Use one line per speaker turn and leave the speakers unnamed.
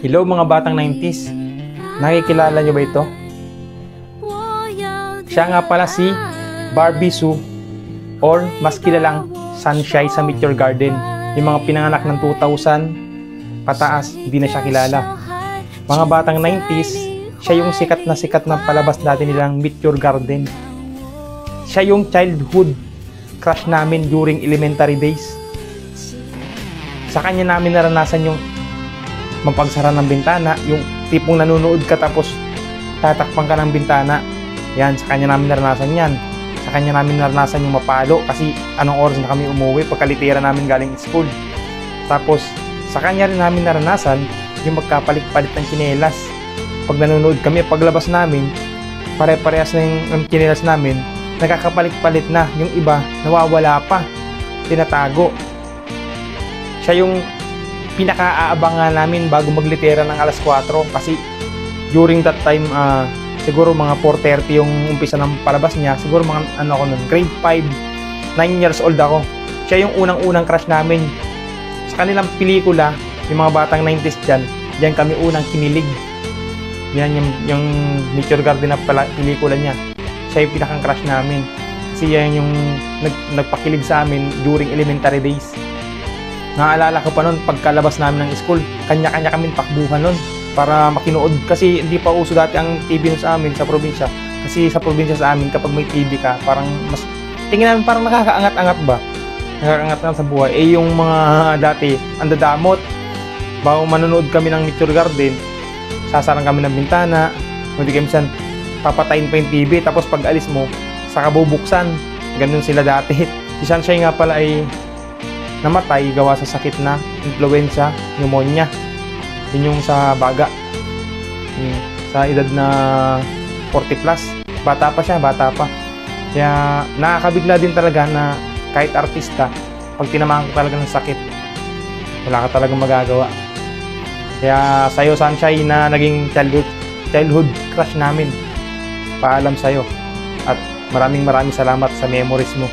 Hello mga batang 90s, nakikilala nyo ba ito? Siya nga pala si Barbie Sue, or mas kilalang Sunshine sa Meteor Garden. Yung mga pinanganak ng 2000 pataas, hindi na siya kilala. Mga batang 90s, siya yung sikat na palabas natin nilang Meteor Garden. Siya yung childhood crush namin during elementary days. Sa kanya namin naranasan yung mapagsara ng bintana, yung tipong nanonood ka tapos tatakpan ka ng bintana. Yan, sa kanya namin naranasan yan. Sa kanya namin naranasan yung mapalo kasi anong oras na kami umuwi pagkalitira namin galing school. Tapos sa kanya rin namin naranasan yung magkapalit-palit ng tsinelas. Pag nanonood kami, paglabas namin, pare-parehas na yung tsinelas namin, nagkakapalit-palit na. Yung iba, nawawala pa, tinatago. Siya yung pinaka-aabangan namin bago maglitera ng alas 4 kasi during that time, siguro mga 4:30 yung umpisa ng palabas niya. Siguro mga ano ako nun, grade 5, 9 years old ako. Siya yung unang-unang crush namin. Sa kanilang pelikula, yung mga batang 90s diyan kami unang kinilig. Yan yung Meteor Garden na pelikula niya. Siya yung pinakang crush namin. Kasi yan yung nagpakilig sa amin during elementary days. Naaalala ko pa nun, pagkalabas namin ng school, kanya-kanya kami takbuhan nun para makinood. Kasi hindi pa uso dati ang TV nun sa amin, sa probinsya. Kasi sa probinsya sa amin, kapag may TV ka, parang mas, tingin namin parang nakakaangat-angat ba? Nakakaangat-angat sa buhay. Eh yung mga dati, ang dadamot, bago manonood kami ng Meteor Garden, sasarang kami ng bintana, hindi kami minsan papatayin pa yung TV, tapos pag alis mo, saka bubuksan. Ganun sila dati. Si Sunshine nga pala ay namatay gawa sa sakit na influenza, pneumonia. Yun yung sa baga. Sa edad na 40 plus. Bata pa siya, bata pa. Kaya nakakabigla din talaga na kahit artista, pag tinamaan ka talaga ng sakit, wala ka talagang magagawa. Kaya sa'yo, Sunshine, na naging childhood crush namin, paalam sa'yo. At maraming salamat sa memories mo.